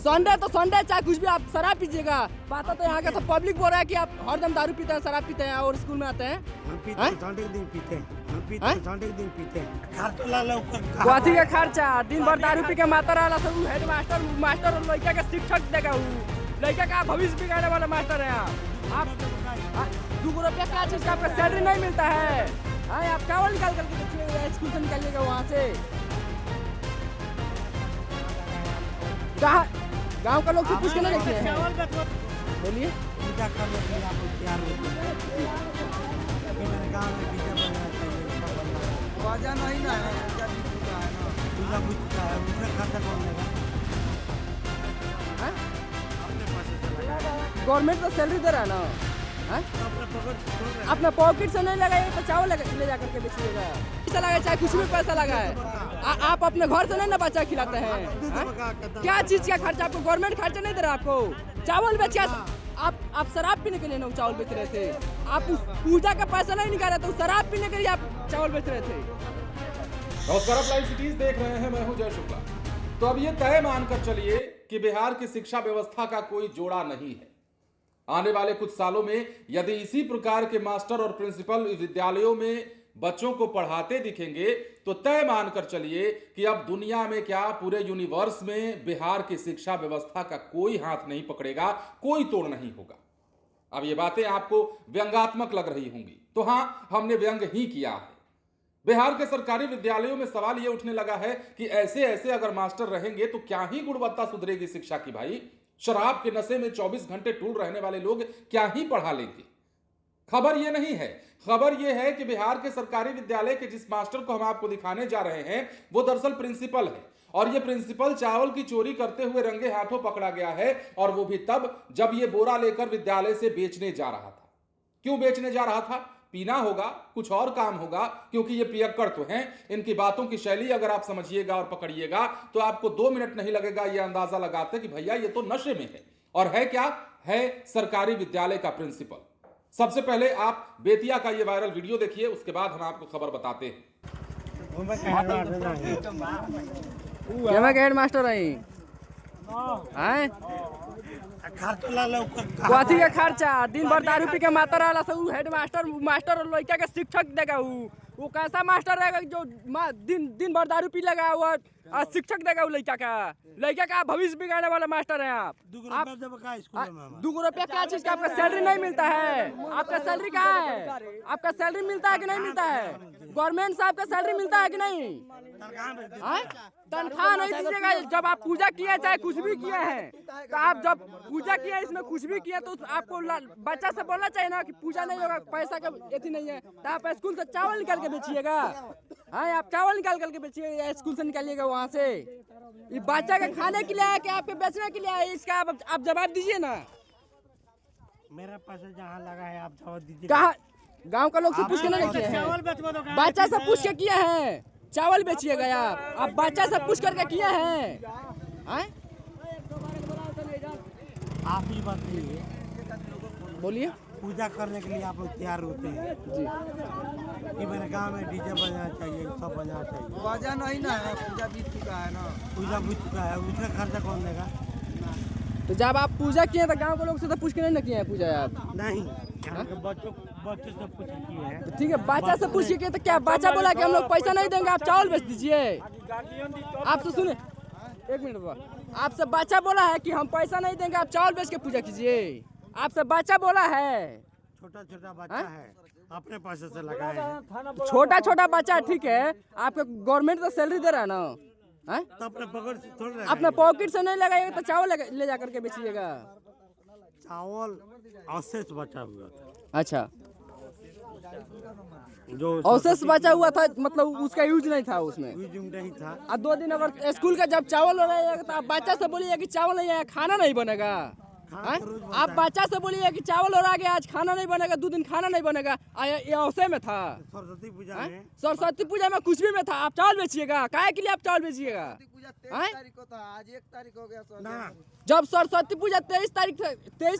Sunday तो Sunday चाहे कुछ भी आप शराब पीजिएगा। बात तो यहाँ का तो पब्लिक बोल रहा है कि आप हरदम दारू पीते हैं, शराब पीते हैं और स्कूल में आते हैं। हम पीते हैं, संडे के दिन पीते हैं, हम पीते हैं, संडे के दिन पीते हैं। खर्चा ला लो कथी का खर्चा? दिन भर दारू पी के मातर वाला सब हेड मास्टर और लड़का के शिक्षक देगा। लड़का का भविष्य बिगाड़ने वाला मास्टर है आप। 2 रुपया क्या चीज का आपका सैलरी नहीं मिलता है? आप चावल निकाल करके बेचिएगा, स्कूल से निकालिएगा वहाँ से। कहाँ गाँव का लोग से पूछ के नहीं रखे हैं? बोलिए। पूजा करने के लिए आप तैयार होते हैं। मेरे गाँव में डीजे बजना चाहिए। बाजा नहीं ना है, पूजा बुझ चुका है, उसका खर्चा कौन देगा? गवर्नमेंट तो सैलरी दे रहा है ना। अपना पॉकेट से नहीं लगाइए तो चावल ले जा करके बेचिएगा। पैसा लगा चाहे कुछ भी पैसा लगा है। आप अपने घर से नहीं ना बच्चा खिलाते हैं। क्या चीज का खर्चा? आपको गवर्नमेंट खर्चा नहीं दे रहा आपको। चावल बेच आप शराब पीने के लिए ना चावल बेच रहे थे। आप उस पूजा का पैसा नहीं निकाल रहे थे, शराब पीने के लिए आप चावल बेच रहे थे। नमस्कार, आप लाइव सिटीज देख रहे हैं, मैं हूं जय शुक्ला। तो अब ये तय मानकर चलिए कि बिहार की शिक्षा व्यवस्था का कोई जोड़ा नहीं है। आने वाले कुछ सालों में यदि इसी प्रकार के मास्टर और प्रिंसिपल विद्यालयों में बच्चों को पढ़ाते दिखेंगे तो तय मानकर चलिए कि अब दुनिया में क्या पूरे यूनिवर्स में बिहार की शिक्षा व्यवस्था का कोई हाथ नहीं पकड़ेगा, कोई तोड़ नहीं होगा। अब ये बातें आपको व्यंग्यात्मक लग रही होंगी, तो हां, हमने व्यंग ही किया है। बिहार के सरकारी विद्यालयों में सवाल यह उठने लगा है कि ऐसे ऐसे अगर मास्टर रहेंगे तो क्या ही गुणवत्ता सुधरेगी शिक्षा की भाई। शराब के नशे में 24 घंटे टूल रहने वाले लोग क्या ही पढ़ा लेंगे। खबर यह नहीं है, खबर यह है कि बिहार के सरकारी विद्यालय के जिस मास्टर को हम आपको दिखाने जा रहे हैं वो दरअसल प्रिंसिपल है, और यह प्रिंसिपल चावल की चोरी करते हुए रंगे हाथों पकड़ा गया है, और वो भी तब जब यह बोरा लेकर विद्यालय से बेचने जा रहा था। क्यों बेचने जा रहा था? पीना होगा, कुछ और काम होगा, क्योंकि ये पियक्कड़ तो हैं। इनकी बातों की शैली अगर आप समझिएगा और पकड़िएगा तो आपको 2 मिनट नहीं लगेगा ये अंदाजा लगाते कि भैया ये तो नशे में है। और है क्या? है सरकारी विद्यालय का प्रिंसिपल। सबसे पहले आप बेतिया का ये वायरल वीडियो देखिए, उसके बाद हम आपको खबर बताते हैं। हेड मास्टर खर्चा ला लो कथी का खर्चा? दिन भर दारू पी के मातर वाला सब हेड मास्टर और लड़का के शिक्षक देगा। वो कैसा मास्टर रहेगा जो दिन भर दारू पी लगा हुआ शिक्षक देगा? वो लड़का का भविष्य बिगाड़ने वाला मास्टर है आप। 2 रुपया क्या चीज का आपका सैलरी नहीं मिलता है? आपका सैलरी कहाँ है? आपका सैलरी मिलता है कि नहीं मिलता है? गवर्नमेंट साहब का सैलरी मिलता है कि नहीं? तनख्वाह नहीं दीजिएगा। जब आप पूजा किए चाहे कुछ भी किए हैं, तो आप जब पूजा किया इसमें कुछ भी किया तो आपको बच्चा से बोलना चाहिए ना कि पूजा नहीं होगा, पैसा का एथी नहीं है, तो आप स्कूल से चावल निकाल के बेचिएगा। आप चावल निकाल करके बेचिएगा, स्कूल से निकालिएगा वहाँ से। ये बच्चा के खाने के लिए है कि आपके बेचने के लिए है? इसका आप जवाब दीजिए ना। मेरा पैसा जहाँ लगा है आप जवाब दीजिए। कहाँ? गाँव का लोग से पूछ के नहीं किए हैं? बच्चा से पूछ के किए हैं? चावल बेचिएगा आप बच्चा से पूछ करके किए हैं? आप ही बताइए। बोलिए। पूजा करने के लिए आप लोग तैयार होते हैं जी कि मेरे गांव में डीजे बजना चाहिए, सब बजना चाहिए। बाजा नहीं ना है, पूजा बीत चुका है ना। पूजा बुझ चुका है, उसका खर्चा कौन देगा? तो जब आप पूजा किए तो गांव के लोग से तो पूछ के नहीं ना किए हैं पूजा? आप नहीं, बच्चों से पूछ किए हैं। तो ठीक है, बच्चा से पूछ के तो क्या बच्चा बोला कि हम लोग पैसा नहीं देंगे, आप चावल बेच दीजिए? आपसे सुने, 1 मिनट बाबा, आपसे बच्चा बोला है कि हम पैसा नहीं देंगे, आप चावल बेच के पूजा कीजिए? आपसे बच्चा बोला है? छोटा छोटा बच्चा है, अपने पैसे से लगाए हैं। छोटा छोटा बच्चा ठीक है, आपको गवर्नमेंट तो सैलरी दे रहा है ना? तो अपने पकड़ से थोड़ा अपने पॉकेट से नहीं लगाइएगा तो चावल ले जा करके बेचिएगा। चावल अवशेष बचा हुआ था। अच्छा, जो अवशेष बचा हुआ था, मतलब उसका यूज नहीं था उसमें? यूज नहीं था। अब 2 दिन अगर स्कूल का जब चावल हो रहेगा तो आप बच्चा से बोलिए कि चावल नहीं है, खाना नहीं बनेगा। खाना हैं? तो रोज बनता आप है। बच्चा से बोलिए कि चावल और आ गया, आज खाना नहीं बनेगा, 2 दिन खाना नहीं बनेगा, ये अवसर में था। सरस्वती पूजा हैं? में सरस्वती पूजा में कुछ भी में था, आप चावल बेचिएगा, काहे के लिए आप चावल बेचिएगा? पूजा हैं? 23 तारीख को था, आज 1 तारीख हो गया ना जब सरस्वती पूजा 23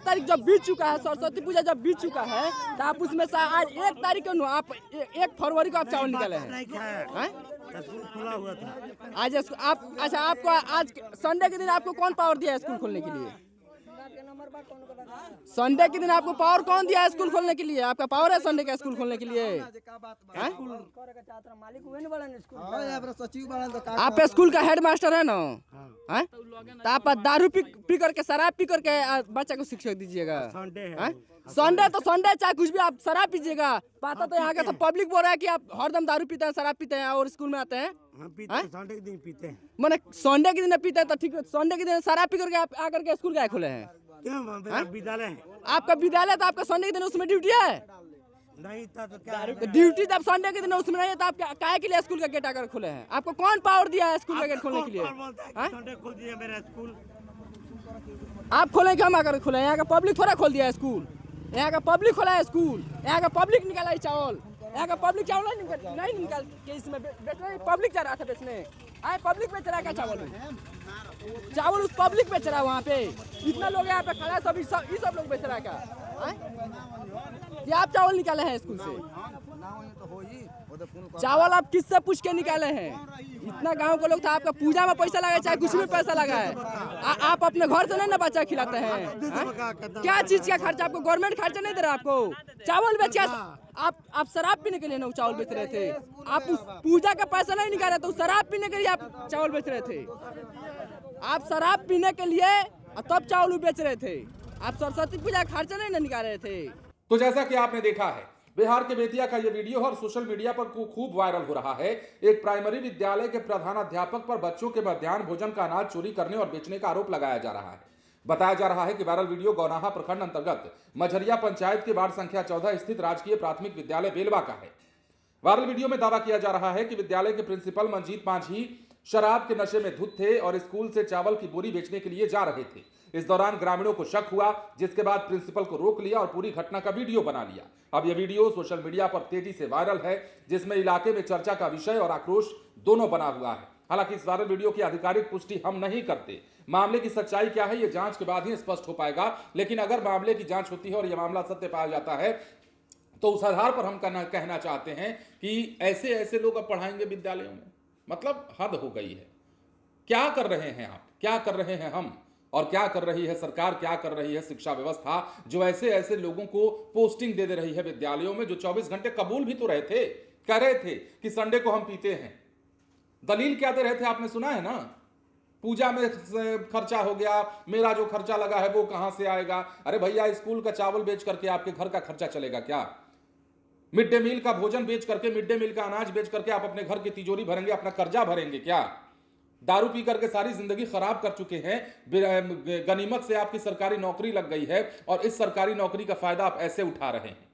तारीख जब बीत चुका है, सरस्वती पूजा जब बीत चुका है, तो आप उसमें से आज 1 तारीख को आप 1 फरवरी को आप चावल निकाले हैं। नहीं खाया, हैं? स्कूल खुला हुआ था। आज आप अच्छा, आपको आज संडे के दिन आपको कौन पावर दिया है स्कूल खोलने के लिए? संडे के दिन आपको पावर कौन दिया है स्कूल खोलने के लिए? आपका पावर है संडे का स्कूल खोलने के लिए? का बात बा। हैं? हाँ, यहाँ पर सचिव बना तो का आप स्कूल का हेड मास्टर है ना? हाँ। हैं? तो आप दारू पी करके, शराब पी करके बच्चा को शिक्षा दीजिएगा? संडे है। हैं? संडे तो संडे, चाहे कुछ भी आप शराब पीजिएगा। पता तो यहाँ का तो पब्लिक बोल रहा है कि आप हरदम दारू पीते हैं, शराब पीते हैं और स्कूल में आते हैं। हम पीते हैं, संडे के दिन पीते हैं। मैंने संडे के दिन पीते हैं तो ठीक है, संडे के दिन शराब पी करके आप आकर के स्कूल क्या खोले हैं? क्यों मेरा विद्यालय है? आपका विद्यालय, तो आपका संडे के दिन उसमें ड्यूटी है? नहीं था तो क्या तो ड्यूटी जब संडे के दिन उसमें नहीं है, तो आप काहे के लिए स्कूल का गेट आकर खोले हैं? आपको कौन पावर दिया है स्कूल का गेट खोलने के लिए? हैं? संडे खोल दिया मेरा स्कूल। आप खोले कि हम आकर खोले? यहाँ का पब्लिक थोड़ा खोल दिया है स्कूल, यहाँ का पब्लिक खोला है स्कूल, यहाँ का पब्लिक निकाला है चावल, यहाँ का पब्लिक चावल नहीं निकाल के इसमें बेचने, पब्लिक जा रहा था बेचने। आए पब्लिक बेच रहा है क्या चावल? चावल उस पब्लिक बेच रहा है वहाँ पे, इतना लोग यहाँ पे खड़ा है, सब ये सब लोग बेच रहा है क्या? ये आप चावल निकाले हैं स्कूल से? ना हो तो हो ही, वो तो फोन चावल आप किससे पूछ के निकाले हैं? इतना गांव के लोग था, आपका पूजा में पैसा लगा है, चाहे कुछ भी पैसा लगा है, आप अपने घर से नहीं ना बच्चा खिलाते हैं? हैं? क्या चीज का खर्चा आपको गवर्नमेंट खर्चा नहीं दे रहा आपको? चावल बेचिए, आप शराब पीने के लिए ना चावल बेच रहे थे? आप उस पूजा का पैसा नहीं निकाल रहे, तो शराब पीने के लिए आप चावल बेच रहे थे? आप शराब पीने के लिए तब चावल बेच रहे थे, आप सरस्वती पूजा का खर्चा नहीं ना निकाल रहे थे। तो जैसा कि आपने देखा है, बिहार के बेतिया का यह वीडियो और सोशल मीडिया पर खूब वायरल हो रहा है। एक प्राइमरी विद्यालय के प्रधानाध्यापक पर बच्चों के मध्याह्न भोजन का अनाज चोरी करने और बेचने का आरोप लगाया जा रहा है। बताया जा रहा है कि वायरल वीडियो गौनाहा प्रखंड अंतर्गत मझरिया पंचायत के वार्ड संख्या 14 स्थित राजकीय प्राथमिक विद्यालय बेलवा का है। वायरल वीडियो में दावा किया जा रहा है कि विद्यालय के प्रिंसिपल मंजीत मांझी शराब के नशे में धुत थे और स्कूल से चावल की बोरी बेचने के लिए जा रहे थे। इस दौरान ग्रामीणों को शक हुआ, जिसके बाद प्रिंसिपल को रोक लिया और पूरी घटना का वीडियो बना लिया। अब यह वीडियो सोशल मीडिया पर तेजी से वायरल है, जिसमें इलाके में चर्चा का विषय और आक्रोश दोनों बना हुआ है। हालांकि इस वायरल वीडियो की आधिकारिक पुष्टि हम नहीं करते। मामले की सच्चाई क्या है, यह जांच के बाद ही स्पष्ट हो पाएगा। लेकिन अगर मामले की जांच होती है और यह मामला सत्य पाया जाता है, तो उस आधार पर हम कहना चाहते हैं कि ऐसे ऐसे लोग अब पढ़ाएंगे विद्यालयों में, मतलब हद हो गई है। क्या कर रहे हैं आप, क्या कर रहे हैं हम, और क्या कर रही है सरकार, क्या कर रही है शिक्षा व्यवस्था, जो ऐसे ऐसे लोगों को पोस्टिंग दे रही है विद्यालयों में, जो 24 घंटे कबूल भी तो रहे थे, कह रहे थे कि संडे को हम पीते हैं। दलील क्या दे रहे थे आपने सुना है ना? पूजा में खर्चा हो गया, मेरा जो खर्चा लगा है वो कहां से आएगा? अरे भैया, स्कूल का चावल बेच करके आपके घर का खर्चा चलेगा क्या? मिड डे मील का भोजन बेच करके, मिड डे मील का अनाज बेच करके आप अपने घर की तिजोरी भरेंगे, अपना कर्जा भरेंगे क्या? दारू पी करके सारी जिंदगी खराब कर चुके हैं। गनीमत से आपकी सरकारी नौकरी लग गई है और इस सरकारी नौकरी का फायदा आप ऐसे उठा रहे हैं।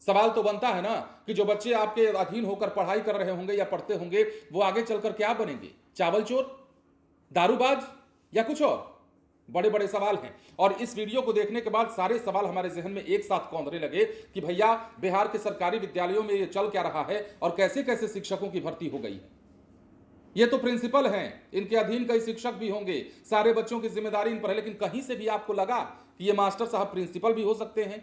सवाल तो बनता है ना कि जो बच्चे आपके अधीन होकर पढ़ाई कर रहे होंगे या पढ़ते होंगे, वो आगे चलकर क्या बनेंगे? चावल चोर, दारूबाज या कुछ और? बड़े बड़े सवाल हैं। और इस वीडियो को देखने के बाद सारे सवाल हमारे जहन में एक साथ कौंधने लगे कि भैया, बिहार के सरकारी विद्यालयों में ये चल क्या रहा है और कैसे कैसे शिक्षकों की भर्ती हो गई है। ये तो प्रिंसिपल हैं, इनके अधीन कई शिक्षक भी होंगे, सारे बच्चों की जिम्मेदारी इन पर है। लेकिन कहीं से भी आपको लगा कि ये मास्टर साहब प्रिंसिपल भी हो सकते हैं?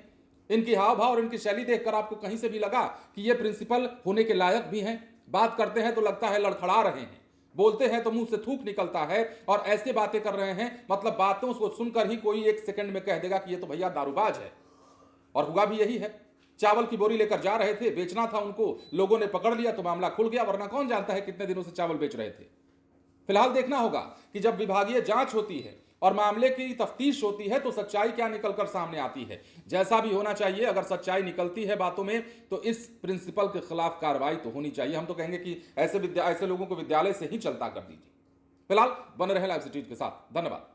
इनकी हाव भाव और इनकी शैली देखकर आपको कहीं से भी लगा कि ये प्रिंसिपल होने के लायक भी हैं? बात करते हैं तो लगता है लड़खड़ा रहे हैं, बोलते हैं तो मुंह से थूक निकलता है और ऐसे बातें कर रहे हैं, मतलब बातों को सुनकर ही कोई एक सेकंड में कह देगा कि ये तो भैया दारूबाज है। और हुआ भी यही है। चावल की बोरी लेकर जा रहे थे, बेचना था उनको, लोगों ने पकड़ लिया तो मामला खुल गया, वरना कौन जानता है कितने दिनों से चावल बेच रहे थे। फिलहाल देखना होगा कि जब विभागीय जांच होती है और मामले की तफ्तीश होती है तो सच्चाई क्या निकलकर सामने आती है। जैसा भी होना चाहिए, अगर सच्चाई निकलती है बातों में तो इस प्रिंसिपल के खिलाफ कार्रवाई तो होनी चाहिए। हम तो कहेंगे कि ऐसे लोगों को विद्यालय से ही चलता कर दीजिए। फिलहाल बने रहे लाइव सिटीज के साथ। धन्यवाद।